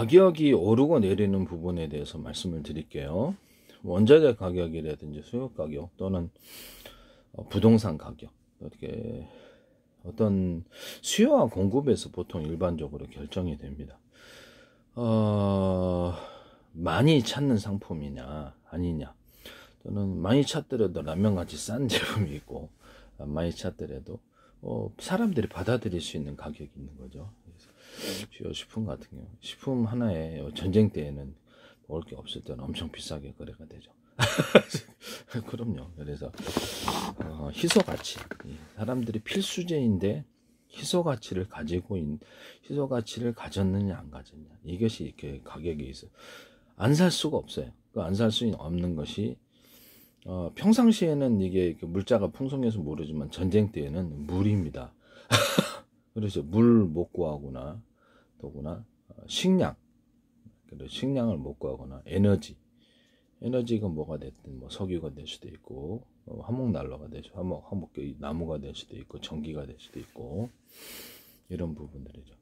가격이 오르고 내리는 부분에 대해서 말씀을 드릴게요. 원자재 가격이라든지 수요 가격 또는 부동산 가격, 어떻게 어떤 수요와 공급에서 보통 일반적으로 결정이 됩니다. 많이 찾는 상품이냐 아니냐, 또는 많이 찾더라도 라면같이 싼 제품이 있고, 많이 찾더라도 사람들이 받아들일 수 있는 가격이 있는 거죠. 주요 식품 같은 경우, 식품 하나에 전쟁 때에는 먹을 게 없을 때는 엄청 비싸게 거래가 되죠. 그럼요. 그래서 희소 가치, 사람들이 필수제인데 희소 가치를 희소 가치를 가졌느냐 안 가졌냐, 이것이 이렇게 가격이 있어요. 안 살 수가 없어요. 안 살 수 없는 것이 평상시에는 이게 물자가 풍성해서 모르지만 전쟁 때에는 물입니다. 그래서 물 못 구하거나, 더구나 식량, 식량을 못 구하거나, 에너지가 뭐가 됐든, 뭐 석유가 될 수도 있고, 화목난로가 될 수도, 화목 나무가 될 수도 있고, 전기가 될 수도 있고, 이런 부분들이죠.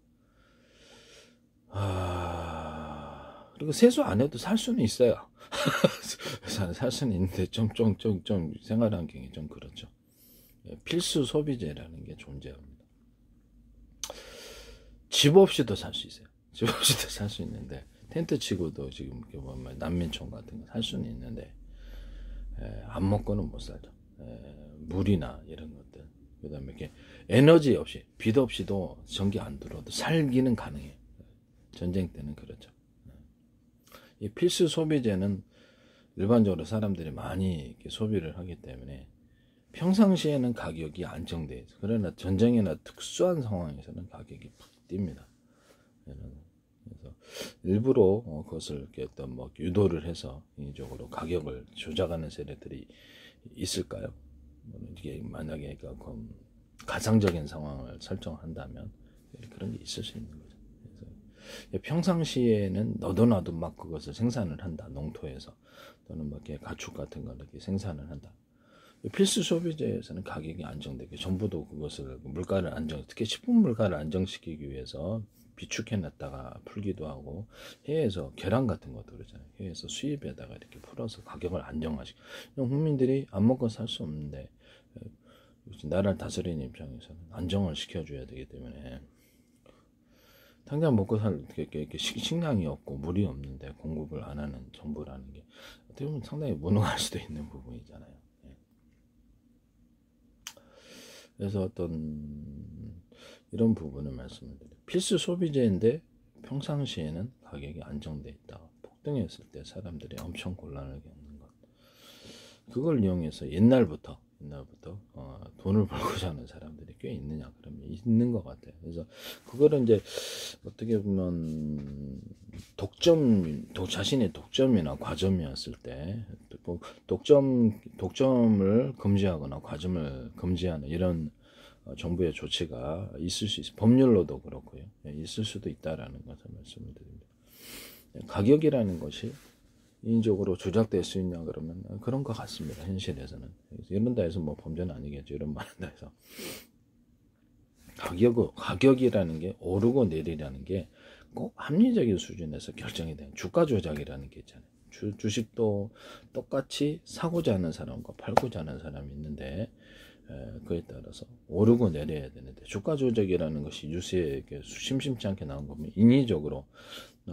그리고 세수 안 해도 살 수는 있어요. 살 수는 있는데 좀 생활 환경이 좀 그렇죠. 필수 소비재라는 게 존재합니다. 집 없이도 살 수 있어요. 집 없이도 살 수 있는데, 텐트 치고도 지금 난민촌 같은 거 살 수는 있는데, 안 먹고는 못 살죠. 물이나 이런 것들, 그 다음에 이렇게 에너지 없이, 빛 없이도 전기 안 들어도 살기는 가능해요. 전쟁 때는 그렇죠. 이 필수 소비재는 일반적으로 사람들이 많이 이렇게 소비를 하기 때문에 평상시에는 가격이 안정돼 있어요. 그러나 전쟁이나 특수한 상황에서는 가격이 팍 뜁니다. 그래서 일부러 그것을 이렇게 어떤 유도를 해서 인위적으로 가격을 조작하는 세력들이 있을까요? 이게 만약에 가상적인 상황을 설정한다면 그런 게 있을 수 있는 거죠. 그래서 평상시에는 너도 나도 막 그것을 생산을 한다, 농토에서, 또는 가축 같은 걸 이렇게 생산을 한다. 필수 소비재에서는 가격이 안정되게, 정부도 그것을 물가를 특히 식품 물가를 안정시키기 위해서 비축해놨다가 풀기도 하고, 해외에서 계란 같은 것도 그러잖아요. 해외에서 수입에다가 이렇게 풀어서 가격을 안정화시키고, 국민들이 안 먹고 살 수 없는데, 나라를 다스리는 입장에서는 안정을 시켜줘야 되기 때문에, 당장 먹고 살 식량이 없고 물이 없는데 공급을 안 하는 정부라는 게 어떻게 보면 상당히 무능할 수도 있는 부분이잖아요. 그래서 어떤 이런 부분을 말씀을 드려요. 필수 소비재인데 평상시에는 가격이 안정돼 있다. 폭등했을 때 사람들이 엄청 곤란을 겪는 것. 그걸 이용해서 옛날부터 돈을 벌고자 하는 사람들이 꽤 있느냐, 그러면 있는 것 같아요. 그래서 그거를 이제 어떻게 보면 자신의 독점이나 과점이었을 때, 독점을 금지하거나 과점을 금지하는 이런 정부의 조치가 있을 수 있어요. 법률로도 그렇고요. 있을 수도 있다라는 것을 말씀을 드립니다. 가격이라는 것이 인위적으로 조작될 수 있냐 그러면 그런 것 같습니다. 현실에서는. 이런다 해서 범죄는 아니겠죠. 이런 말한다 해서. 가격이라는 게 오르고 내리라는 게 꼭 합리적인 수준에서 결정이 되는, 주가 조작이라는 게 있잖아요. 주식도 똑같이 사고자 하는 사람과 팔고자 하는 사람이 있는데, 그에 따라서 오르고 내려야 되는데, 주가 조작이라는 것이 뉴스에 심심치 않게 나온 거면 인위적으로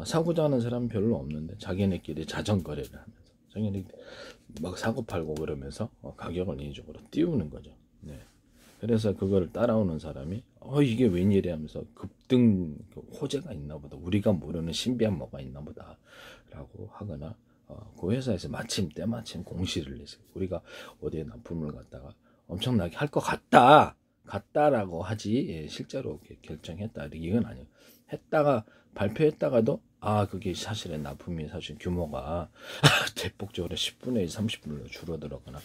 사고자 하는 사람은 별로 없는데 자기네끼리 자전거래를 하면서 자기네 막 사고 팔고 그러면서 가격을 인위적으로 띄우는 거죠. 네. 그래서 그걸 따라오는 사람이 이게 웬일이야 하면서 급등 호재가 있나 보다, 우리가 모르는 신비한 뭐가 있나 보다 라고 하거나, 그 회사에서 때마침 공시를 내세요. 우리가 어디에 납품을 갖다가 엄청나게 할 것 같다라고 하지, 실제로 결정했다 이건 아니에요. 했다가 발표했다가도 그게 사실은 납품이 사실 규모가 대폭적으로 10분의 1, 30분으로 줄어들거나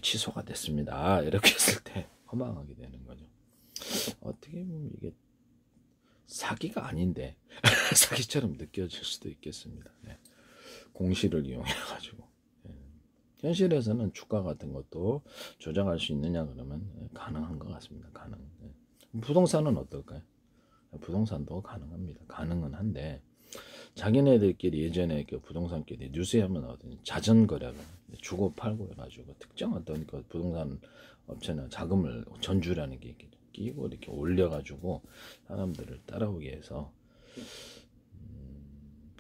취소가 됐습니다. 이렇게 했을 때 허망하게 되는 거죠. 어떻게 보면 이게 사기가 아닌데 사기처럼 느껴질 수도 있겠습니다. 네. 공시를 이용해 가지고. 현실에서는 주가 같은 것도 조작할 수 있느냐 그러면 가능한 것 같습니다. 부동산은 어떨까요? 부동산도 가능합니다. 가능은 한데 자기네들끼리 예전에 그 부동산끼리 뉴스에 한번 나오더니 자전거래가 주고 팔고 해가지고 특정 어떤 그 부동산 업체는 자금을 전주라는 게 끼고 이렇게 올려가지고 사람들을 따라오게 해서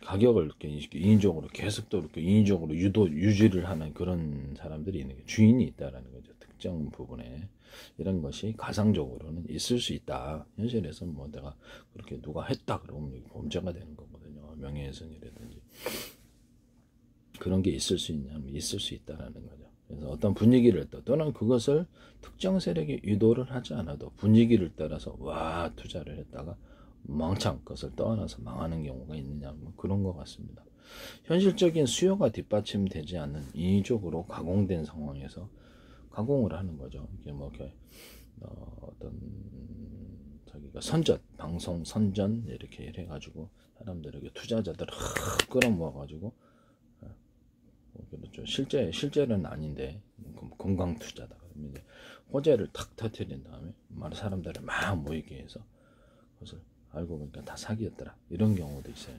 가격을 이렇게 인위적으로 계속 또 이렇게 인위적으로 유지를 하는 그런 사람들이 있는 게 주인이 있다라는 거죠. 특정 부분에 이런 것이 가상적으로는 있을 수 있다. 현실에서 뭐 내가 그렇게 누가 했다 그러면 범죄가 되는 거거든요. 명예훼손이라든지 그런 게 있을 수 있냐면 있을 수 있다라는 거죠. 그래서 어떤 분위기를 또는 그것을 특정 세력이 유도를 하지 않아도 분위기를 따라서 와 투자를 했다가 망창 그것을 떠안아서 망하는 경우가 있느냐 뭐 그런 것 같습니다. 현실적인 수요가 뒷받침되지 않는 인위적으로 가공된 상황에서 가공을 하는 거죠. 이게 뭐 이렇게 어떤 자기가 선전 방송 선전 이렇게 해가지고 사람들에게 투자자들을 끌어모아가지고 그렇죠. 실제는 아닌데 건강 투자다. 그러면 이제 호재를 탁 터뜨린 다음에 많은 사람들을 막 모이게 해서 그것을 알고 보니까 다 사기였더라. 이런 경우도 있어요.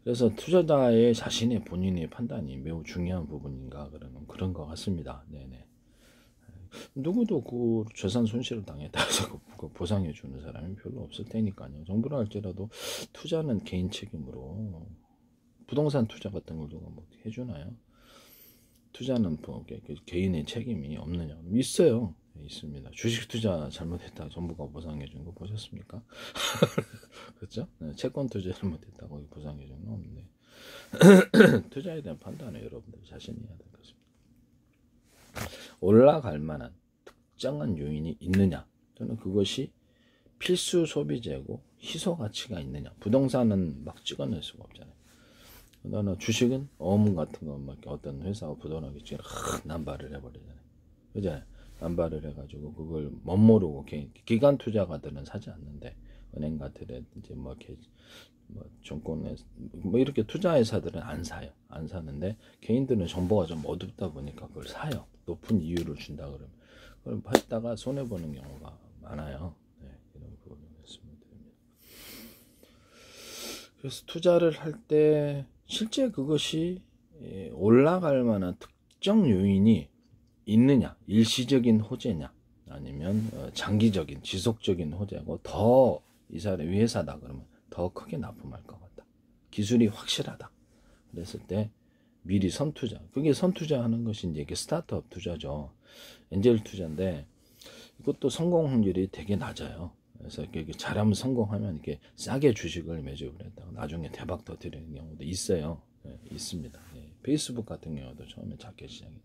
그래서 투자자의 자신의 본인의 판단이 매우 중요한 부분인가 그런 것 같습니다. 네네. 누구도 그 재산 손실을 당했다 해서 그 보상해 주는 사람이 별로 없을 테니까요. 정부라 할지라도 투자는 개인 책임으로 부동산 투자 같은 걸 누가 뭐 해주나요? 투자는 뭐 개인의 책임이 없느냐? 있어요. 있습니다. 주식 투자 잘못했다 정부가 보상해 준 거 보셨습니까? 그렇죠? 네, 채권 투자 잘못했다고 보상해 준 건 없는데 투자에 대한 판단은 여러분들 자신이 해야 될 것입니다. 올라갈 만한 특정한 요인이 있느냐 또는 그것이 필수 소비재고 희소 가치가 있느냐. 부동산은 막 찍어낼 수가 없잖아요. 그다음에 주식은 어문 같은 거 막 어떤 회사가 부도나게 지금 남발을 해버리잖아요. 그죠? 남발을 해가지고 그걸 멋모르고 기관 투자가들은 사지 않는데 은행 같은 이제 뭐 이렇게 뭐 정권에 뭐 이렇게 투자 회사들은 안 사요. 안 사는데 개인들은 정보가 좀 어둡다 보니까 그걸 사요. 높은 이유를 준다 그러면 그걸 했다가 손해 보는 경우가 많아요. 네, 이런 부분을 말씀드립니다. 그래서 투자를 할 때 실제 그것이 올라갈 만한 특정 요인이 있느냐, 일시적인 호재냐, 아니면 장기적인 지속적인 호재고 더 이 사람이 회사다 그러면 더 크게 납품할 것 같다. 기술이 확실하다. 그랬을 때 미리 선투자. 그게 선투자하는 것이 이제 이게 스타트업 투자죠. 엔젤 투자인데 이것도 성공 확률이 되게 낮아요. 그래서 이렇게 잘하면 성공하면 이렇게 싸게 주식을 매집을 했다가 나중에 대박 터뜨리는 경우도 있어요. 네, 있습니다. 네, 페이스북 같은 경우도 처음에 작게 시작했죠.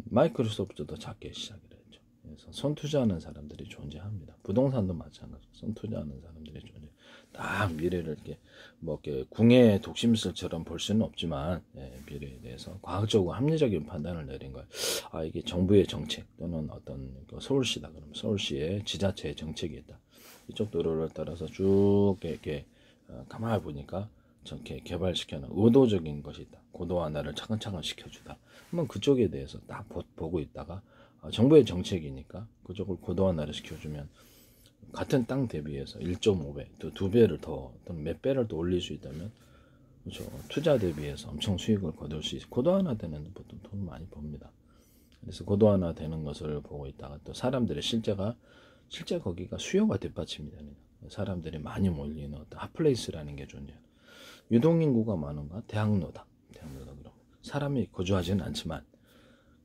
마이크로소프트도 작게 시작을 했죠. 그래서 손투자하는 사람들이 존재합니다. 부동산도 마찬가지로 손투자하는 사람들이 존재. 딱 미래를 이렇게 뭐 이렇게 궁예 독심술처럼 볼 수는 없지만 미래에 대해서 과학적으로 합리적인 판단을 내린 거예요. 아 이게 정부의 정책 또는 어떤 서울시다 그러면 서울시의 지자체의 정책이 있다. 이쪽 도로를 따라서 쭉 이렇게 가만히 보니까 저렇게 개발시켜놓은 의도적인 것이 있다. 고도 완화를 차근차근 시켜주다. 한번 그쪽에 대해서 딱 보고 있다가 정부의 정책이니까 그쪽을 고도 완화를 시켜주면 같은 땅 대비해서 1.5배, 또 2배를 더 또는 몇 배를 더 올릴 수 있다면 그렇죠. 투자 대비해서 엄청 수익을 거둘 수 있어요. 고도 완화 되는 보통 돈 많이 법니다. 그래서 고도 완화 되는 것을 보고 있다가 또 사람들의 실제 거기가 수요가 뒷받침이 됩니다. 사람들이 많이 몰리는 어떤 핫플레이스라는 게 존재해요. 유동인구가 많은가? 대학로다 그럼 사람이 거주하지는 않지만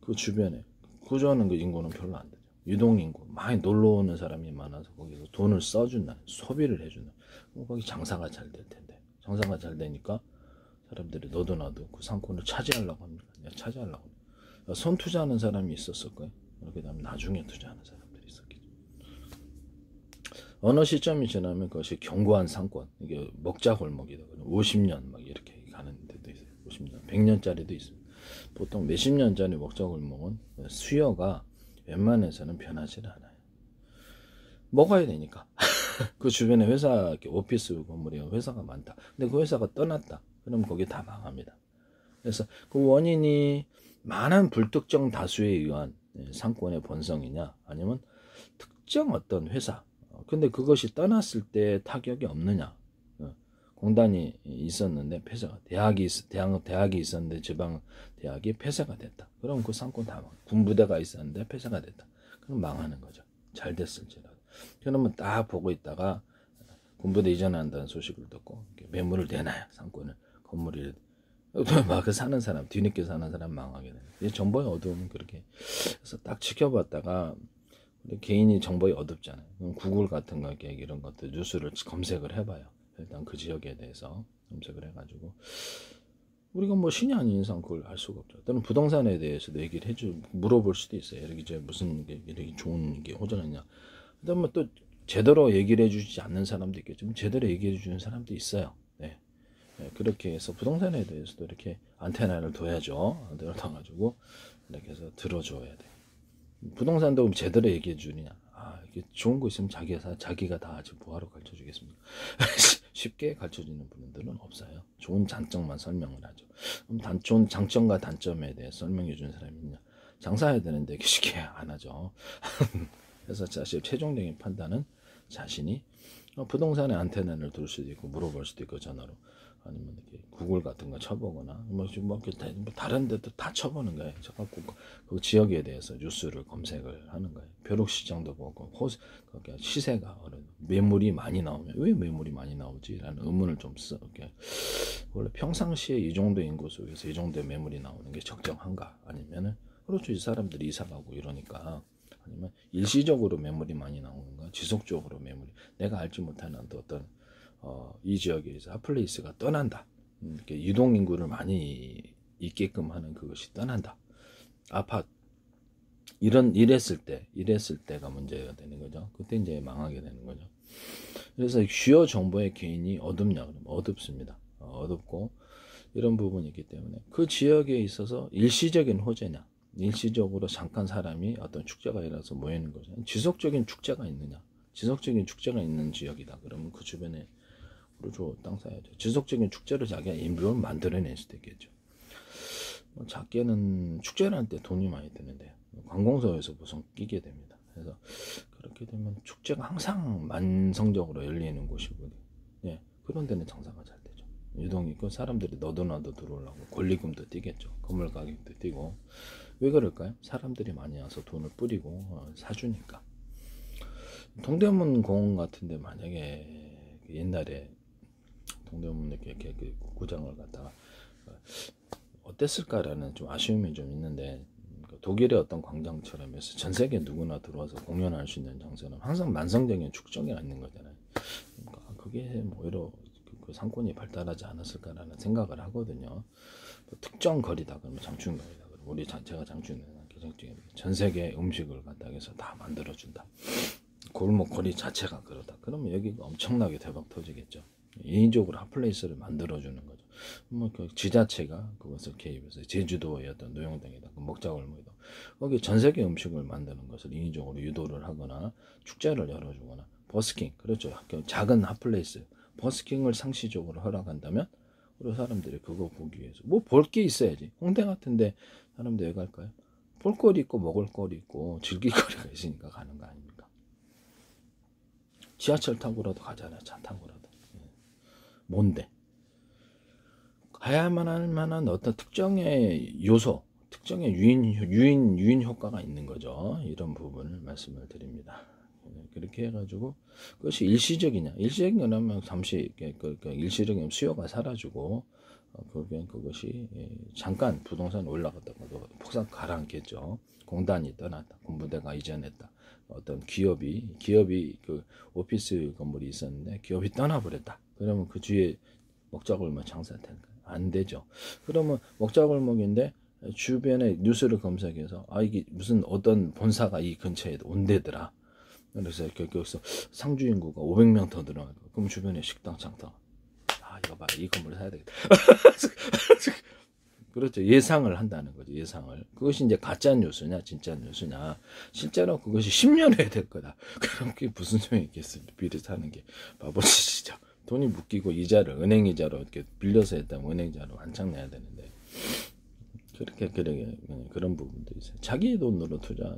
그 주변에 거주하는 그 인구는 별로 안 되죠. 유동인구 많이 놀러 오는 사람이 많아서 거기서 돈을 써준다, 소비를 해준다. 그럼 거기 장사가 잘 될 텐데 장사가 잘 되니까 사람들이 너도 나도 그 상권을 차지하려고 합니다. 차지하려고 합니다. 손 투자하는 사람이 있었을 거예요. 그렇게 되면 나중에 투자하는 사람들이 있었겠죠. 어느 시점이 지나면 그것이 견고한 상권, 이게 먹자 골목이다. 50년 막 이렇게 가는 데도 있어요. 50년, 100년짜리도 있습니다. 보통 몇십 년짜리 먹자 골목은 수요가 웬만해서는 변하지 않아요. 먹어야 되니까. 그 주변에 회사, 오피스 건물이 회사가 많다. 근데 그 회사가 떠났다. 그럼 거기 다 망합니다. 그래서 그 원인이 많은 불특정 다수에 의한 상권의 번성이냐, 아니면 특정 어떤 회사, 근데 그것이 떠났을 때 타격이 없느냐? 공단이 있었는데 폐쇄가, 대학이 있었는데 지방 대학이 폐쇄가 됐다. 그럼 그 상권 다 군부대가 있었는데 폐쇄가 됐다. 그럼 망하는 거죠. 잘 됐을지라도. 그러면 딱 보고 있다가 군부대 이전한다는 소식을 듣고 매물을 내놔요. 상권을, 건물이 막 사는 사람, 뒤늦게 사는 사람 망하게 되는. 정보의 어두움은 그렇게. 그래서 딱 지켜봤다가 개인이 정보가 어둡잖아요. 구글 같은 거 이런 것들 뉴스를 검색을 해봐요. 일단 그 지역에 대해서 검색을 해가지고 우리가 뭐 신이 아닌 이상 그걸 알 수가 없죠. 또는 부동산에 대해서도 얘기를 물어볼 수도 있어요. 이렇게 이제 무슨 게 이렇게 좋은 게 호전했냐. 그다음에 또 제대로 얘기를 해주지 않는 사람도 있겠지만 제대로 얘기해 주는 사람도 있어요. 네. 네, 그렇게 해서 부동산에 대해서도 이렇게 안테나를 둬야죠. 안테나를 둬가지고 이렇게 해서 들어줘야 돼. 부동산도 제대로 얘기해 주느냐. 이게 좋은 거 있으면 자기가 다 지금 뭐하러 가르쳐 주겠습니까? 쉽게 가르쳐 주는 분들은 없어요. 좋은 장점만 설명을 하죠. 그럼 좋은 장점과 단점에 대해 설명해 주는 사람이 있냐. 장사해야 되는데 쉽게 안 하죠. 그래서 사실 최종적인 판단은 자신이 부동산에 안테나를 둘 수도 있고 물어볼 수도 있고 전화로, 아니면 이렇게 구글 같은 거 쳐보거나 뭐 다른 데도 다 쳐보는 거예요. 쳐갖고 그 지역에 대해서 뉴스를 검색을 하는 거예요. 벼룩시장도 보고 시세가 매물이 많이 나오면 왜 매물이 많이 나오지라는 의문을 좀 써. 원래 평상시에 이 정도 인구 속에서 이 정도의 매물이 나오는 게 적정한가? 아니면은 그렇죠, 이 사람들이 이사 가고 이러니까. 아니면 일시적으로 매물이 많이 나오는가? 지속적으로 매물이, 내가 알지 못하는 어떤 이 지역에서 핫플레이스가 떠난다. 이렇게 유동 인구를 많이 있게끔 하는 그것이 떠난다. 아파트 이랬을 때가 문제가 되는 거죠. 그때 이제 망하게 되는 거죠. 그래서 주요 정보의 개인이 어둡냐 그러면 어둡습니다. 어둡고 이런 부분이 있기 때문에 그 지역에 있어서 일시적인 호재냐, 일시적으로 잠깐 사람이 어떤 축제가 일어나서 모이는 거죠. 지속적인 축제가 있느냐, 지속적인 축제가 있는 지역이다. 그러면 그 주변에 그렇죠, 땅 사야죠. 지속적인 축제를 자기가 인물을 만들어낼 수도 있겠죠. 작게는 축제를 할 때 돈이 많이 드는데 관공서에서 보통 끼게 됩니다. 그래서 그렇게 되면 축제가 항상 만성적으로 열리는 곳이거든요. 예, 그런 데는 장사가 잘 되죠. 유동이 그 사람들이 너도나도 들어오려고 권리금도 뛰겠죠. 건물 가격도 뛰고. 왜 그럴까요? 사람들이 많이 와서 돈을 뿌리고 사주니까. 동대문 공원 같은데 만약에 옛날에 동대문 이렇게 그 구장을 갖다가 어땠을까라는 좀 아쉬움이 좀 있는데, 독일의 어떤 광장처럼 해서 전 세계 누구나 들어와서 공연할 수 있는 장소는 항상 만성적인 축적이 있는 거잖아요. 그러니까 그게 뭐 오히려 그 상권이 발달하지 않았을까라는 생각을 하거든요. 특정 거리다 그러면 장충거리다 그러면 제가 장충은 전 세계 음식을 갖다 해서 다 만들어준다. 골목 거리 자체가 그러다. 그러면 여기가 엄청나게 대박 터지겠죠. 인위적으로 핫플레이스를 만들어주는 거죠. 뭐 그 지자체가 그것을 개입해서 제주도의 어떤 노용당이다, 그 먹자골목이다, 거기 전 세계 음식을 만드는 것을 인위적으로 유도를 하거나 축제를 열어주거나 버스킹, 그렇죠. 작은 핫플레이스 버스킹을 상시적으로 허락한다면 우리 사람들이 그거 보기 위해서 뭐 볼 게 있어야지. 홍대 같은데 사람들 왜 갈까요? 볼거리 있고 먹을거리 있고 즐길거리가 있으니까 가는 거 아닙니까? 지하철 타고라도 가잖아요. 차 타고라도. 뭔데? 가야만 할 만한 어떤 특정의 요소, 특정의 유인 효과가 있는 거죠. 이런 부분을 말씀을 드립니다. 그렇게 해가지고 그것이 일시적이냐? 일시적인 거라면 잠시 일시적인 수요가 사라지고 그것이 잠깐 부동산 올라갔다가도 폭삭 가라앉겠죠. 공단이 떠났다, 군부대가 이전했다, 어떤 기업이 그 오피스 건물이 있었는데 기업이 떠나버렸다. 그러면 그 주위에 먹자골목 장사할 텐가? 안 되죠. 그러면 먹자골목인데 주변에 뉴스를 검색해서 이게 무슨 어떤 본사가 이 근처에 온대더라. 그래서 여기서 상주 인구가 500명 더 들어가고, 그럼 주변에 식당 장터. 이거 봐, 이 건물을 사야 되겠다. 그렇죠. 예상을 한다는 거죠. 예상을. 그것이 이제 가짜 뉴스냐 진짜 뉴스냐. 실제로 그것이 10년 후에 될 거다. 그럼 그게 무슨 소용이 있겠어요. 비를 사는 게 바보짓이죠. 돈이 묶이고 이자를 은행 이자로 이렇게 빌려서 했다면 은행 이자로 한창 내야 되는데, 그런 부분도 있어요. 자기 돈으로 투자,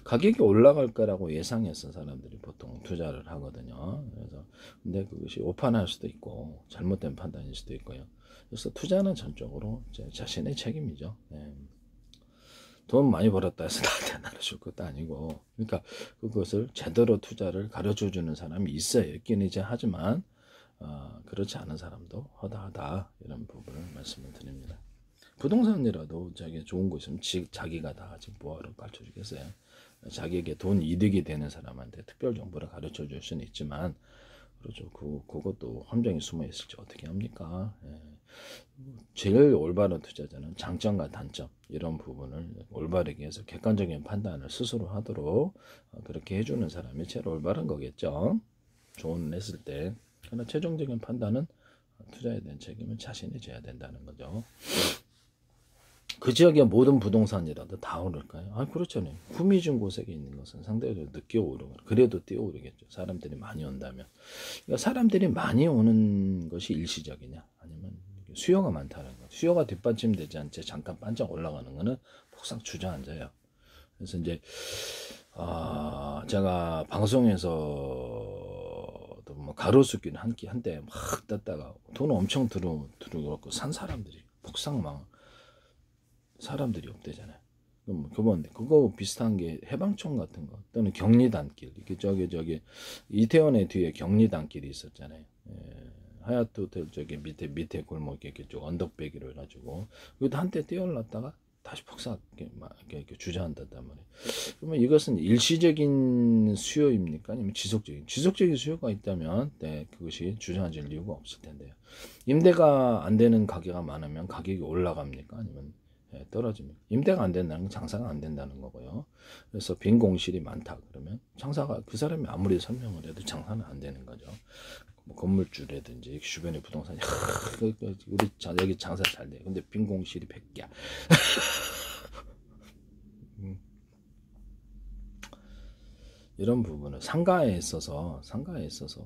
가격이 올라갈 거라고 예상해서 사람들이 보통 투자를 하거든요. 그래서 근데 그것이 오판할 수도 있고 잘못된 판단일 수도 있고요. 그래서 투자는 전적으로 자신의 책임이죠. 예. 돈 많이 벌었다 해서 나한테 나눠줄 것도 아니고, 그러니까 그것을 제대로 투자를 가르쳐 주는 사람이 있어요. 있긴 이제 하지만 그렇지 않은 사람도 허다하다, 이런 부분을 말씀을 드립니다. 부동산이라도 자기 좋은 거 있으면 자기가 다 지금 뭐하러 가르쳐 주겠어요. 자기에게 돈 이득이 되는 사람한테 특별 정보를 가르쳐 줄 수는 있지만, 그렇죠. 그것도 함정이 숨어 있을지 어떻게 합니까? 예. 제일 올바른 투자자는 장점과 단점, 이런 부분을 올바르게 해서 객관적인 판단을 스스로 하도록 그렇게 해주는 사람이 제일 올바른 거겠죠. 조언을 했을 때. 그러나 최종적인 판단은 투자에 대한 책임은 자신이 져야 된다는 거죠. 그 지역의 모든 부동산이라도 다 오를까요? 그렇잖아요. 후미진 곳에 있는 것은 상대적으로 늦게 오르고, 그래도 뛰어오르겠죠. 사람들이 많이 온다면. 그러니까 사람들이 많이 오는 것이 일시적이냐, 아니면 수요가 많다는 거. 수요가 뒷받침되지 않지 잠깐 반짝 올라가는 거는 폭삭 주저앉아요. 그래서 이제 제가 방송에서 뭐 가로수길 한때 막 떴다가 돈 엄청 들어오고 산 사람들이 폭삭 막 사람들이 없대잖아요. 그거 비슷한 게 해방촌 같은 거, 또는 경리단길, 이렇게 저기 이태원의 뒤에 경리단길이 있었잖아요. 하얏트 호텔 저기 밑에 골목 이렇게 쭉 언덕배기로 해가지고, 그것도 한때 뛰어올랐다가 다시 폭삭 이렇게 주저앉았단 말이에요. 그러면 이것은 일시적인 수요입니까? 아니면 지속적인 수요가 있다면, 네, 그것이 주저앉을 이유가 없을 텐데요. 임대가 안 되는 가게가 많으면 가격이 올라갑니까? 아니면 떨어집니다. 임대가 안 된다는 건 장사가 안 된다는 거고요. 그래서 빈 공실이 많다 그러면 장사가, 그 사람이 아무리 설명을 해도 장사는 안 되는 거죠. 뭐 건물주라든지 주변에 부동산이 우리 여기 장사 잘 돼. 근데 빈 공실이 100개야. 이런 부분은 상가에 있어서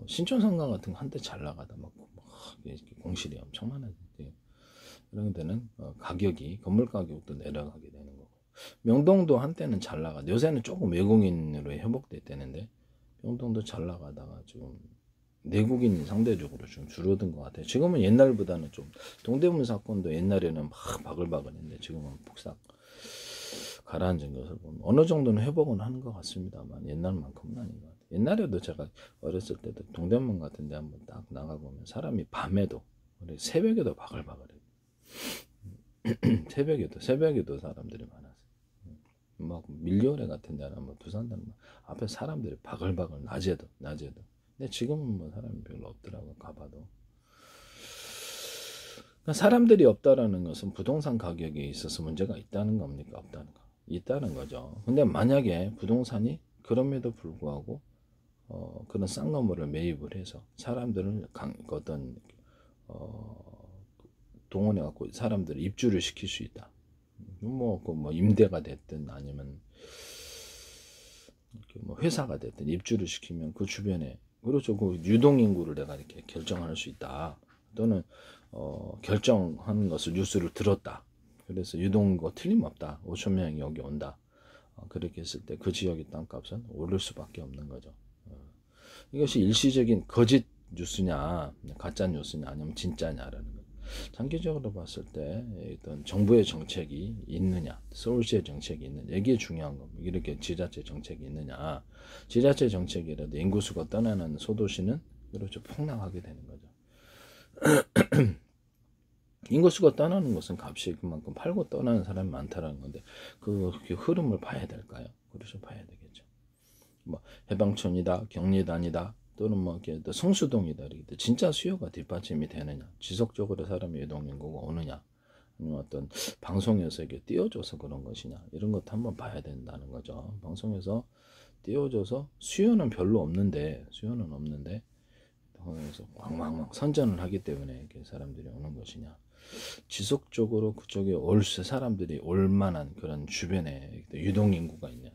신촌 상가 같은 거 한때 잘 나가다 막 공실이 엄청 많아지지. 이런 데는 가격이, 건물 가격도 내려가게 되는 거고, 명동도 한때는 잘 나가, 요새는 조금 외국인으로 회복됐다는데, 명동도 잘 나가다가 지금 내국인이 상대적으로 좀 줄어든 것 같아요. 지금은 옛날보다는 좀, 동대문 사건도 옛날에는 막 바글바글했는데 지금은 폭삭 가라앉은 것을 보면 어느 정도는 회복은 하는 것 같습니다만 옛날만큼은 아닌 것 같아요. 옛날에도 제가 어렸을 때도 동대문 같은 데 한번 딱 나가보면 사람이 밤에도, 새벽에도 바글바글해요. 새벽에도 사람들이 많았어요. 막 밀려오래 같은 데는 뭐 두산다는 앞에 사람들이 바글바글, 낮에도. 근데 지금은 뭐 사람이 별로 없더라고, 가봐도. 그러니까 사람들이 없다라는 것은 부동산 가격에 있어서 문제가 있다는 겁니까? 없다는 거? 있다는 거죠. 근데 만약에 부동산이 그럼에도 불구하고 그런 싼 건물을 매입을 해서 사람들을 어떤 동원해 갖고 사람들을 입주를 시킬 수 있다. 뭐 임대가 됐든 아니면 뭐 회사가 됐든 입주를 시키면 그 주변에, 그렇죠, 그 유동 인구를 내가 이렇게 결정할 수 있다. 또는 결정하는 것을 뉴스를 들었다. 그래서 유동인구가 틀림없다. 5천 명이 여기 온다. 그렇게 했을 때 그 지역의 땅값은 오를 수밖에 없는 거죠. 이것이 일시적인 거짓 뉴스냐, 가짜 뉴스냐, 아니면 진짜냐라는 거. 장기적으로 봤을 때 어떤 정부의 정책이 있느냐, 서울시의 정책이 있느냐, 이게 중요한 겁니다. 이렇게 지자체 정책이 있느냐. 지자체 정책이라도 인구수가 떠나는 소도시는, 그렇죠, 폭락하게 되는 거죠. 인구수가 떠나는 것은 값이 그만큼 팔고 떠나는 사람이 많다는 건데, 그 흐름을 봐야 될까요? 그렇죠, 봐야 되겠죠. 뭐 해방촌이다, 경리단이다, 또는 뭐 이렇게 성수동이다, 이렇게 진짜 수요가 뒷받침이 되느냐, 지속적으로 사람이 유동인구가 오느냐, 아니면 어떤 방송에서 이게 띄워줘서 그런 것이냐, 이런 것도 한번 봐야 된다는 거죠. 방송에서 띄워줘서 수요는 별로 없는데, 그래서 왕왕왕 선전을 하기 때문에 이렇게 사람들이 오는 것이냐, 지속적으로 그쪽에 사람들이 올 만한 그런 주변에 유동인구가 있냐,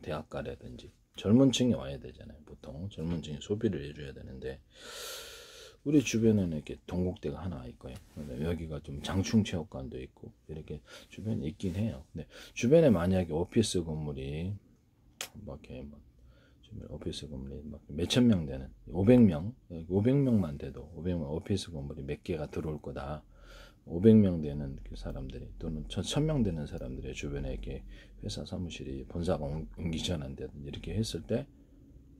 대학가라든지 젊은 층이 와야 되잖아요. 보통 젊은 층이 소비를 해줘야 되는데 우리 주변에는 이렇게 동국대가 하나 있고요. 여기가 좀 장충체육관도 있고 이렇게 주변에 있긴 해요. 근데 주변에 만약에 오피스 건물이 뭐 이렇게 뭐 오피스 건물이 막 몇천 명 되는 500명만 돼도 500명 오피스 건물이 몇 개가 들어올 거다. 500명 되는 그 사람들이 또는 1000명 되는 사람들의 주변에 이렇게 회사 사무실이 본사가 옮기 전한다든지 이렇게 했을 때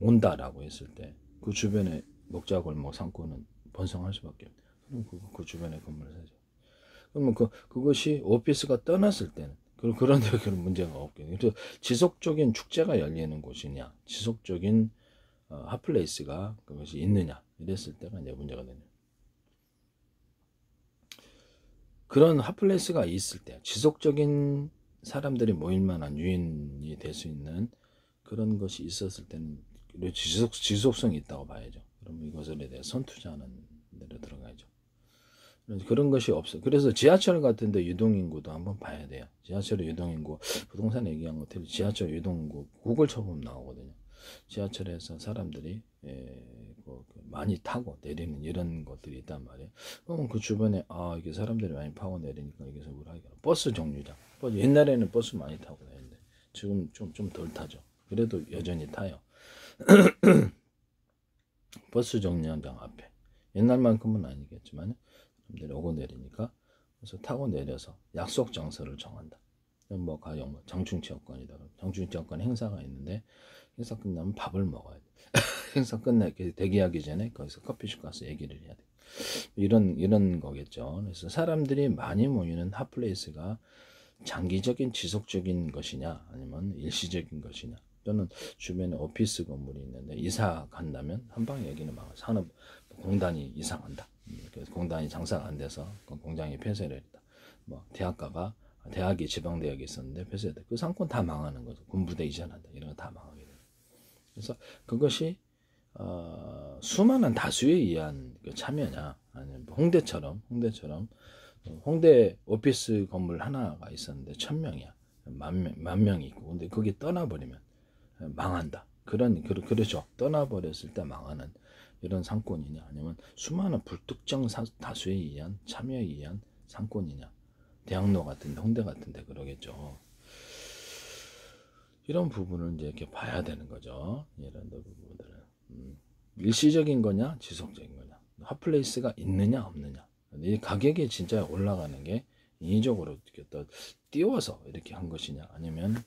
온다라고 했을 때 그 주변에 먹자골목 상권은 번성할 수밖에 없어요. 그럼 그 주변에 건물을 사죠. 그러면 그것이 오피스가 떠났을 때는 그런 데 그런 문제가 없겠네요. 그래서 지속적인 축제가 열리는 곳이냐, 지속적인 핫플레이스가 그것이 있느냐 이랬을 때가 이제 문제가 되네요. 그런 핫플레이스가 있을 때 지속적인 사람들이 모일 만한 유인이 될 수 있는 그런 것이 있었을 때는 지속성이 있다고 봐야죠. 그럼 이것에 대해 선투자하는 데로 들어가야죠. 그런 것이 없어. 그래서 지하철 같은데 유동인구도 한번 봐야 돼요. 지하철의 유동인구, 부동산 얘기한 것 같아요. 지하철 유동인구 구글 쳐보면 나오거든요. 지하철에서 사람들이 많이 타고 내리는 이런 것들이 있단 말이에요. 그러면 그 주변에 이게 사람들이 많이 파고 내리니까 여기서 뭐라 하겠나. 버스 정류장. 옛날에는 버스 많이 타고 다녔는데 지금 좀 덜 타죠. 그래도 여전히 타요. 버스 정류장 앞에. 옛날만큼은 아니겠지만 사람들이 오고 내리니까 그래서 타고 내려서 약속 장소를 정한다. 뭐 가령 장충체육관이다. 장충체육관 행사가 있는데 행사 끝나면 밥을 먹어야 돼. 행사 끝나게 대기하기 전에 거기서 커피숍 가서 얘기를 해야 돼. 이런 거겠죠. 그래서 사람들이 많이 모이는 핫플레이스가 장기적인 지속적인 것이냐 아니면 일시적인 것이냐 또는 주변에 오피스 건물이 있는데 이사 간다면 한방 여기는 막 산업 공단이 이사 간다. 공단이 장사가 안 돼서 공장이 폐쇄를 했다. 뭐 대학이 지방대학이 있었는데 폐쇄했다. 그 상권 다 망하는 거죠. 군부대 이전한다. 이런 거 다 망하게 돼요. 그래서 그것이 수많은 다수에 의한 그 참여냐 아니면 홍대처럼 홍대 오피스 건물 하나가 있었는데 1000명이야. 만 명이 있고 근데 거기 떠나버리면 망한다. 그렇죠. 떠나버렸을 때 망하는 이런 상권이냐 아니면 수많은 불특정 다수에 의한 참여에 의한 상권이냐. 대학로 같은데 홍대 같은데 그러겠죠. 이런 부분을 이제 이렇게 봐야 되는 거죠. 이런 부분들은 일시적인 거냐 지속적인 거냐 핫플레이스가 있느냐 없느냐 이 가격이 진짜 올라가는 게 인위적으로 이렇게 또 띄워서 이렇게 한 것이냐 아니면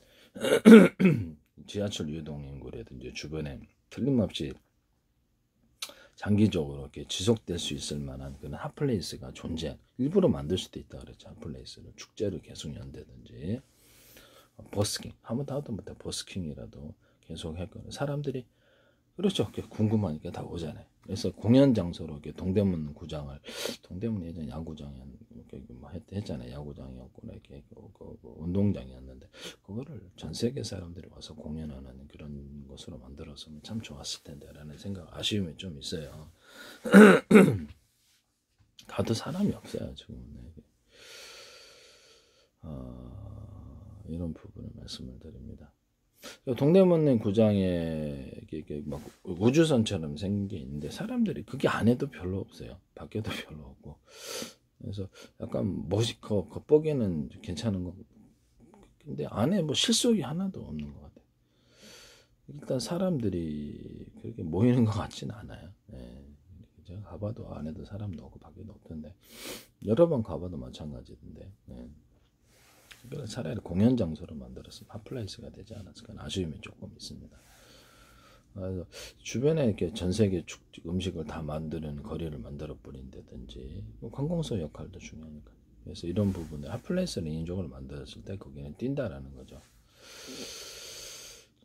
지하철 유동인구라든지 주변에 틀림없이 장기적으로 이렇게 지속될 수 있을 만한 그런 핫플레이스가 일부러 만들 수도 있다 그랬죠. 핫플레이스를 축제를 계속 연다든지 버스킹 하다못해 버스킹이라도 계속 했거든요. 사람들이 그렇죠. 궁금하니까 다 오잖아요. 그래서 공연 장소로 이렇게 동대문 예전 야구장이었는데 뭐 했잖아요. 야구장이었구나 이렇게 운동장이었는데 그거를 전 세계 사람들이 와서 공연하는 그런 것으로 만들었으면 참 좋았을 텐데라는 아쉬움이 좀 있어요. 가도 사람이 없어요 지금. 이런 부분을 말씀을 드립니다. 동대문 구장에 막 우주선처럼 생긴 게 있는데 사람들이 그게 안에도 별로 없어요. 밖에도 별로 없고. 그래서 약간 겉보기에는 괜찮은 거. 근데 안에 뭐 실속이 하나도 없는 것 같아요. 일단 사람들이 그렇게 모이는 것 같지는 않아요. 네. 제가 가봐도 안에도 사람도 없고 밖에도 없던데 여러 번 가봐도 마찬가지던데. 네. 그래서 차라리 공연 장소로 만들었으면 핫플레이스가 되지 않았을까 아쉬움이 조금 있습니다. 그래서 주변에 이렇게 전 세계 음식을 다 만드는 거리를 만들어 버린다든지 관공서 역할도 중요하니까. 그래서 이런 부분에 핫플레이스를 인위적으로 만들었을 때 거기는 뛴다라는 거죠.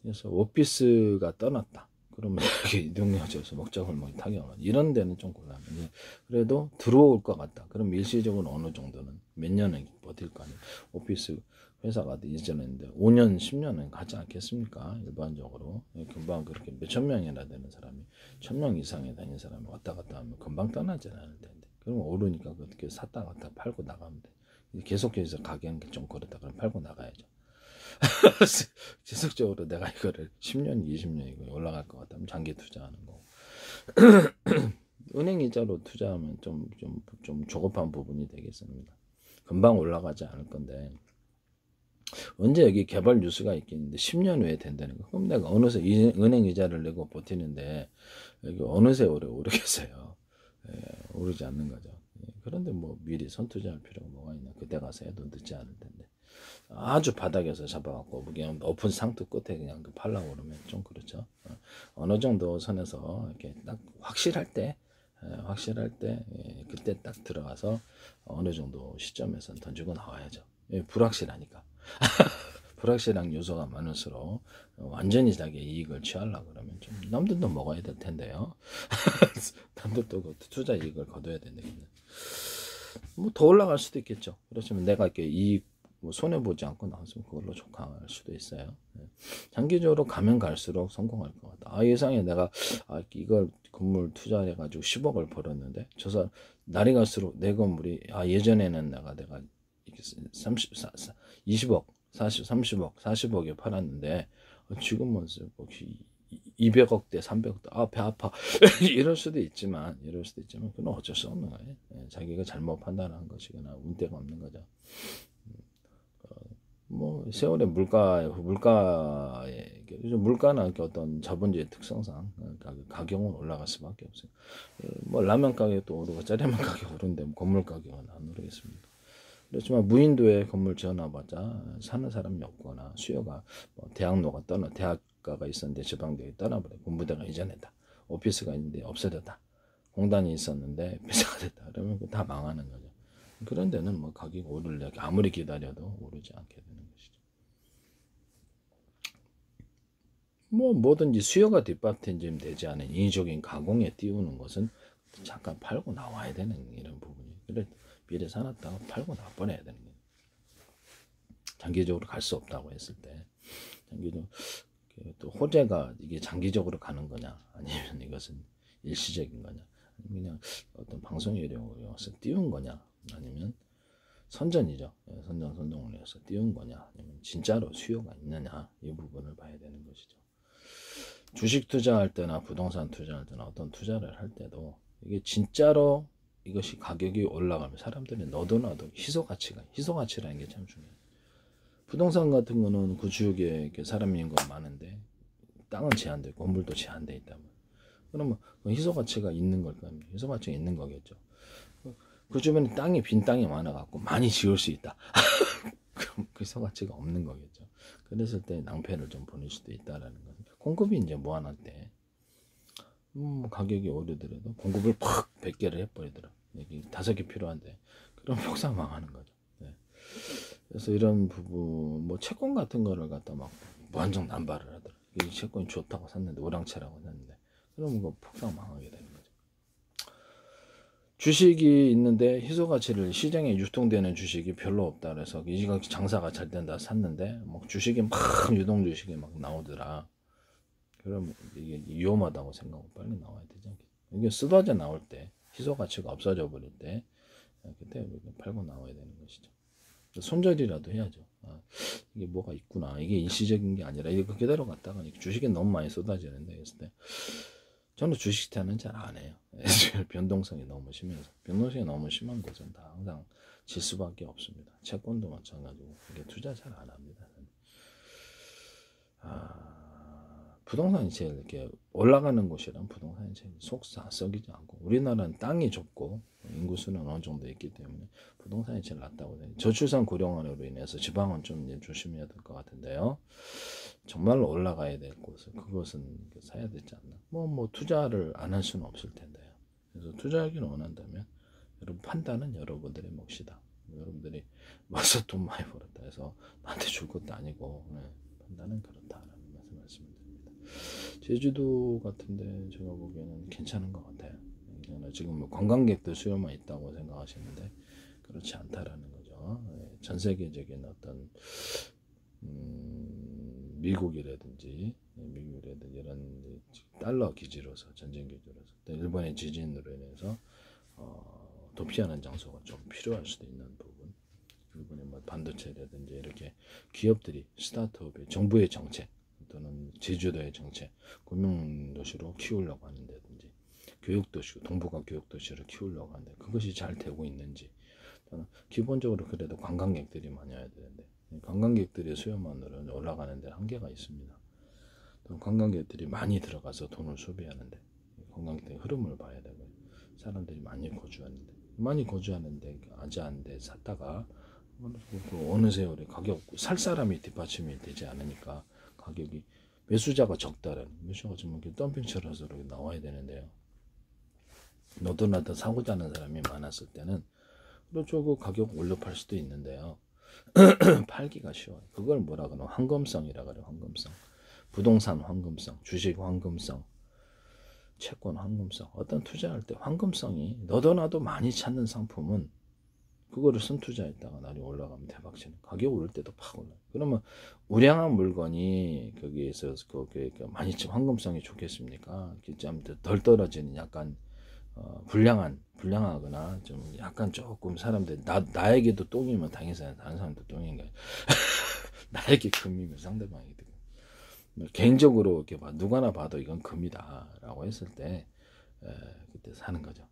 그래서 오피스가 떠났다. 그러면 이렇게 이동여지에서 먹자골목이 타격을 이런 데는 좀 곤란한데 그래도 들어올 것 같다. 그럼 일시적으로 어느 정도는 몇 년은 버틸 거 아니에요. 오피스 회사가 이전했는데 5년 10년은 가지 않겠습니까? 일반적으로 금방 그렇게 몇천 명이나 되는 사람이 1000명 이상에 다니는 사람이 왔다 갔다 하면 금방 떠나지 않을 텐데 그러면 오르니까 그렇게 샀다 갔다 팔고 나가면 돼. 계속해서 가격이 좀 그렇다 그러면 팔고 나가야죠. 지속적으로 내가 이거를 10년, 20년 이거 올라갈 것 같다면 장기 투자하는 거. 은행 이자로 투자하면 좀 조급한 부분이 되겠습니다. 금방 올라가지 않을 건데 언제 여기 개발 뉴스가 있겠는데 10년 후에 된다는 거. 그럼 내가 어느새 은행 이자를 내고 버티는데 여기 어느새 오르겠어요. 예, 오르지 않는 거죠. 예, 그런데 뭐 미리 선투자할 필요가 뭐가 있나. 그때 가서 해도 늦지 않을 텐데. 아주 바닥에서 잡아갖고 그냥 높은 상투 끝에 그냥 팔라고 그러면 좀 그렇죠. 어느 정도 선에서 이렇게 딱 확실할 때 그때 딱 들어가서 어느 정도 시점에서 던지고 나와야죠. 예, 불확실하니까. 불확실한 요소가 많을수록 완전히 자기 이익을 취하려고 그러면 좀 남들도 먹어야 될 텐데요. 남들도 그 투자 이익을 거둬야 되는데 뭐 더 올라갈 수도 있겠죠. 그렇지만 내가 이렇게 이익 뭐 손해 보지 않고 나왔으면 그걸로 족할 수도 있어요. 장기적으로 가면 갈수록 성공할 것 같다. 예상에 내가 이걸 건물 투자해 가지고 10억을 벌었는데 저 사람 날이 갈수록 내 건물이 예전에는 내가 20억 30억 40억에 팔았는데 지금은 혹시 200억대 300억대 배 아파 이럴 수도 있지만 그건 어쩔 수 없는 거예요. 자기가 잘못 판단한 것이거나 운대가 없는 거죠. 뭐 세월의 물가나 어떤 자본주의 특성상 가격은 올라갈 수밖에 없어요. 뭐 라면 가격도 오르고 짜장면 가격 오르는데 건물 가격은 안 오르겠습니까? 그렇지만 무인도에 건물 지어놔봤자 사는 사람이 없거나 수요가 대학가가 있었는데 지방대에 떠나버려. 공부대가 이전했다. 오피스가 있는데 없어졌다. 공단이 있었는데 폐쇄가 됐다. 그러면 다 망하는 거죠. 그런 데는 뭐 가격이 오르려고 아무리 기다려도 오르지 않게 되는 것이죠. 뭐 뭐든지 수요가 뒷받침되지 않은 인위적인 가공에 띄우는 것은 잠깐 팔고 나와야 되는 이런 부분이. 그래 미래 사놨다가 팔고 나버려야 되는 거예요. 장기적으로 갈 수 없다고 했을 때 장기적으로 또 호재가 이게 장기적으로 가는 거냐 아니면 이것은 일시적인 거냐 아니면 그냥 어떤 방송요령으로서 띄운 거냐 아니면 선전이죠. 선동을 해서 띄운 거냐 아니면 진짜로 수요가 있느냐 이 부분을 봐야 되는 것이죠. 주식 투자할 때나 부동산 투자할 때나 어떤 투자를 할 때도 이게 진짜로 이것이 가격이 올라가면 사람들이 너도 희소가치라는 게 참 중요해요. 부동산 같은 거는 그 지역에 이렇게 사람 인구가 많은데 땅은 제한되고 건물도 제한돼 있다면 그러면 희소가치가 있는 걸까요? 희소가치가 있는 거겠죠. 그 주변에 빈 땅이 많아갖고 많이 지을 수 있다. 그럼 그 희소가치가 없는 거겠죠. 그랬을 때 낭패를 좀 보낼 수도 있다라는 거죠. 공급이 이제 무한할 때 가격이 오르더라도 공급을 팍 100개를 해버리더라. 여기 5개 필요한데 그럼 폭삭 망하는 거죠. 네. 그래서 이런 부분 뭐 채권 같은 거를 갖다 막 무한정 남발을 하더라. 이 채권이 좋다고 샀는데 오랑채라고 샀는데 그러면 그 폭삭 망하게 되는 거죠. 주식이 있는데 희소가치를 시장에 유통되는 주식이 별로 없다 그래서 이거 장사가 잘 된다 샀는데 뭐 주식이 막 유동 주식이 막 나오더라. 그럼 이게 위험하다고 생각하고 빨리 나와야 되지 않겠어요? 이게 쏟아져 나올 때 희소가치가 없어져 버릴 때 그때 팔고 나와야 되는 것이죠. 손절이라도 해야죠. 이게 뭐가 있구나. 이게 일시적인 게 아니라 이거 그대로 갔다가 주식이 너무 많이 쏟아지는데 그랬을 때 저는 주식 투자는 잘 안 해요. 변동성이 너무 심해서 너무 심한 것은 다 항상 질 수밖에 없습니다. 채권도 마찬가지고 이게 투자 잘 안 합니다. 부동산이 제일 이렇게 올라가는 곳이란 부동산이 제일 썩이지 않고 우리나라는 땅이 좁고 인구수는 어느 정도 있기 때문에 부동산이 제일 낫다고 해요. 저출산 고령화로 인해서 지방은 좀 이제 조심해야 될 것 같은데요. 정말로 올라가야 될 곳은 그것은 사야 되지 않나. 뭐 투자를 안 할 수는 없을 텐데요. 그래서 투자하기를 원한다면 여러분 판단은 여러분들의 몫이다. 여러분들이 와서 돈 많이 벌었다 해서 나한테 줄 것도 아니고 판단은 그렇다라는 말씀을 드립니다. 제주도 같은데 제가 보기에는 괜찮은 것 같아요. 지금 뭐 관광객들 수요만 있다고 생각하시는데 그렇지 않다라는 거죠. 전 세계적인 어떤 미국이라든지 이런 달러 기지로서 전쟁 기지로서 또 일본의 지진으로 인해서 도피하는 장소가 좀 필요할 수도 있는 부분. 일본의 뭐 반도체라든지 이렇게 기업들이 스타트업의 정부의 정책 또는 제주도의 정책 금융도시로 키우려고 하는다든지 교육도시, 동북아 교육도시를 키우려고 하는데 그것이 잘 되고 있는지. 저는 기본적으로 그래도 관광객들이 많이 와야 되는데 관광객들의 수요만으로는 올라가는 데 한계가 있습니다. 관광객들이 많이 들어가서 돈을 소비하는데 관광객들의 흐름을 봐야 되고요. 사람들이 많이 거주하는데 아재한데 샀다가 어느 세월에 가격 살 사람이 뒷받침이 되지 않으니까 가격이 매수자가 적다라는 매수자가 좀 덤핑 쳐서 나와야 되는데요. 너도나도 사고자 하는 사람이 많았을 때는 그렇죠. 그 가격 올려 팔 수도 있는데요. 팔기가 쉬워요. 그걸 뭐라 그러나 황금성이라 그래요. 황금성. 부동산 황금성, 주식 황금성, 채권 황금성. 어떤 투자할 때 황금성이 너도 나도 많이 찾는 상품은 그거를 선투자했다가 나중에 올라가면 대박치는. 가격 오를 때도 팍 올라요. 그러면 우량한 물건이 거기에서 많이 황금성이 좋겠습니까? 좀 덜 떨어지는 약간 불량하거나 좀 약간 조금 사람들 나에게도 똥이면 당연히 다른 사람도 똥인 거예요. 나에게 금이면 상대방에게 개인적으로 이렇게 누가나 봐도 이건 금이다라고 했을 때 그때 사는 거죠.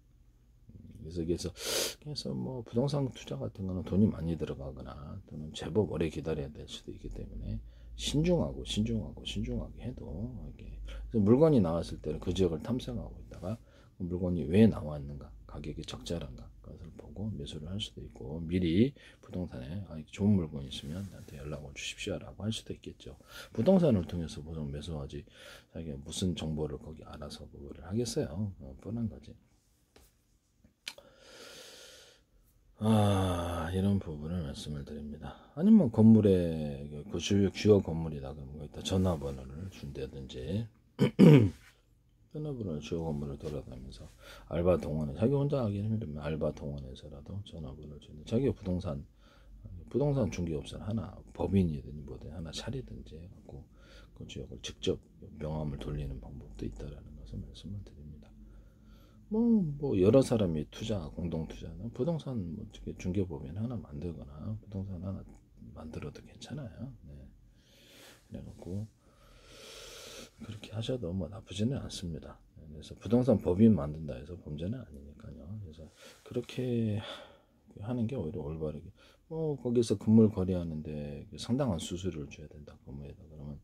그래서 뭐 부동산 투자 같은 거는 돈이 많이 들어가거나 또는 제법 오래 기다려야 될 수도 있기 때문에 신중하게 해도 이렇게 그래서 물건이 나왔을 때는 그 지역을 탐색하고 있다가 물건이 왜 나왔는가, 가격이 적절한가 그것을 보고 매수를 할 수도 있고 미리 부동산에 좋은 물건이 있으면 나한테 연락을 주십시오라고 할 수도 있겠죠. 부동산을 통해서 보통 매수하지 자기가 무슨 정보를 거기 알아서 그거를 하겠어요. 뻔한 거지. 이런 부분을 말씀을 드립니다. 아니면 건물에 그 주요 건물이다 그러면 거기다 전화번호를 준다든지 전화번호를 주요 건물을 돌아다니면서 알바 동원해 자기 혼자 하기 힘들면 알바 동원해서라도 전화번호를 주는 자기가 부동산 중개업소를 하나 법인이든 뭐든 하나 차리든지 해갖고 그 지역을 직접 명함을 돌리는 방법도 있다라는 것을 말씀을 드립니다. 뭐 여러 사람이 공동 투자는 부동산 중개법인 하나 만들거나 부동산 하나 만들어도 괜찮아요. 네. 그래갖고 그렇게 하셔도 뭐 나쁘지는 않습니다. 그래서 부동산 법인 만든다 해서 범죄는 아니니까요. 그래서 그렇게 하는 게 오히려 올바르게 거기서 건물 거래하는데 상당한 수수료를 줘야 된다. 건물에다 그러면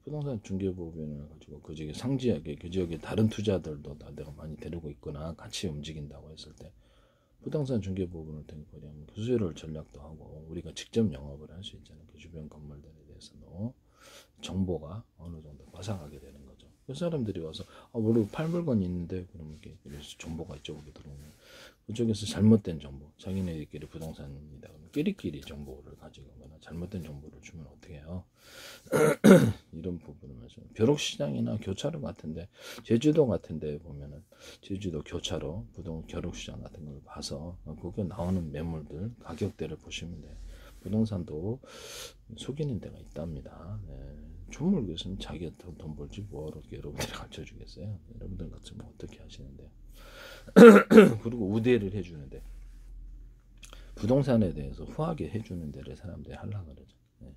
부동산 중개법인을 가지고 그 지역에 상지하게 그 지역에 다른 투자들도 내가 많이 데리고 있거나 같이 움직인다고 했을 때 부동산 중개법인을 통해 거래하면 수수료를 전략도 하고 우리가 직접 영업을 할 수 있잖아요. 그 주변 건물들에 대해서도 정보가 어느 정도 바삭하게 되는 거죠. 그 사람들이 와서 우리 팔 물건이 있는데 그러면 이렇게 정보가 이쪽으로 들어오면 그쪽에서 잘못된 정보, 자기네들끼리 부동산입니다. 끼리끼리 정보를 가지거나 잘못된 정보를 주면 어떻게 해요? 이런 부분을 말씀. 벼룩시장이나 교차로 같은데 제주도 같은데 보면은 제주도 교차로 벼룩시장 같은 걸 봐서 거기에 나오는 매물들 가격대를 보시면 돼요. 부동산도 속이는 데가 있답니다. 네. 좋은 물 있으면 자기가 돈 벌지 뭐하러 여러분들이 가르쳐 주겠어요. 여러분들 같으면 어떻게 하시는데요? 그리고 우대를 해주는데 부동산에 대해서 후하게 해주는 데를 사람들이 하려고 그러죠. 네.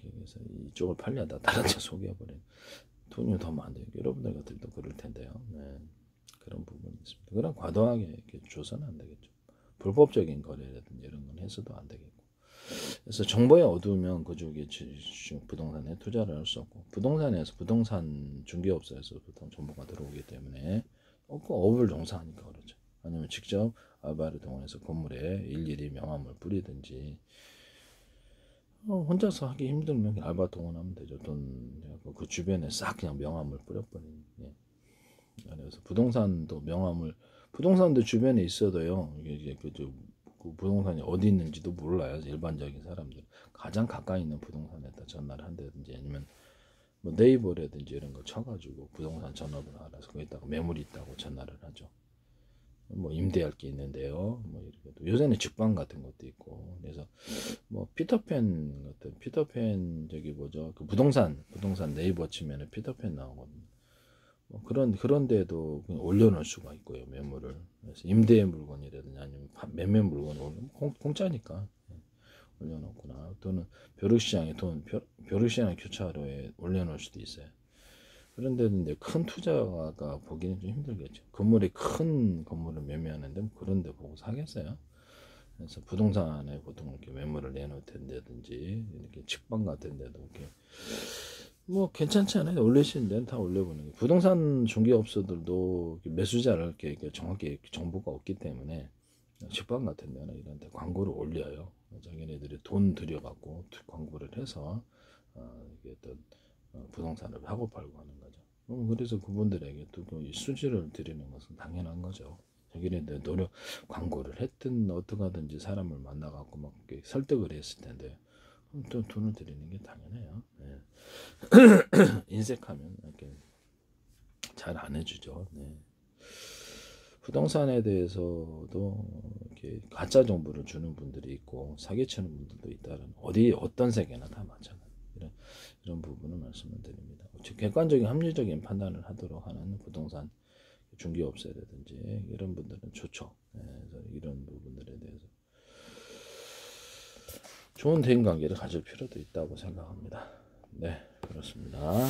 그래서 이쪽을 팔려다 다른 데 속여버린 돈이 더 많아요. 여러분들 같은도 그럴 텐데요. 네. 그런 부분이 있습니다. 그럼 과도하게 이렇게 줘서는 안 되겠죠. 불법적인 거래라든지 이런 건 해서도 안 되겠고. 그래서 정보에 어두우면 그쪽에 부동산에 투자를 할 수 없고 부동산 중개업소에서 보통 정보가 들어오기 때문에 그 업을 종사하니까 그렇죠. 아니면 직접 알바를 동원해서 건물에 일일이 명함을 뿌리든지 혼자서 하기 힘들면 알바 동원하면 되죠. 그 주변에 싹 그냥 명함을 뿌려버리는. 예. 그래서 부동산도 주변에 있어도요. 이게 그 부동산이 어디 있는지도 몰라요. 일반적인 사람들 가장 가까이 있는 부동산에다 전화를 한다든지 아니면 뭐 네이버라든지 이런 거 쳐가지고 부동산 전화번호 알아서 거기다가 매물이 있다고 전화를 하죠. 뭐 임대할 게 있는데요. 뭐 이렇게 요새는 직방 같은 것도 있고 그래서 뭐 피터팬 저기 뭐죠? 그 부동산 네이버 치면은 피터팬 나오거든요. 뭐 그런 데도 그냥 올려놓을 수가 있고요. 매물을 그래서 임대 물건이라든지 아니면 매매 물건을 공짜니까 올려놓거나 또는 벼룩시장에 벼룩시장 교차로에 올려놓을 수도 있어요. 그런 데는 이제 큰 투자가 보기는 좀 힘들겠죠. 건물이 큰 건물을 매매하는데 뭐 그런 데 보고 사겠어요. 그래서 부동산에 보통 이렇게 매물을 내놓든지 이렇게 직방 같은 데도 이렇게 뭐 괜찮지 않아요? 올리시는 데는 다 올려보는 게. 부동산 중개업소들도 매수자를 이렇게 정확히 정보가 없기 때문에 직방 같은 데는 이런 데 광고를 올려요. 자기네들이 돈 들여갖고 광고를 해서 이게 또 부동산을 하고 팔고 하는 거죠. 그래서 그분들에게 또 수지를 드리는 것은 당연한 거죠. 자기네들 노력 광고를 했든 어떻게 하든지 사람을 만나갖고 막 설득을 했을 텐데 또 돈을 드리는 게 당연해요. 네. 인색하면 이렇게 잘 안 해주죠. 네. 부동산에 대해서도 이렇게 가짜 정보를 주는 분들이 있고 사기치는 분들도 있다는 어디 어떤 세계나 다 마찬가지. 이런 부분을 말씀을 드립니다. 객관적인 합리적인 판단을 하도록 하는 부동산 중개업체라든지 이런 분들은 좋죠. 네, 그래서 이런 부분들에 대해서 좋은 대인관계를 가질 필요도 있다고 생각합니다. 네, 그렇습니다.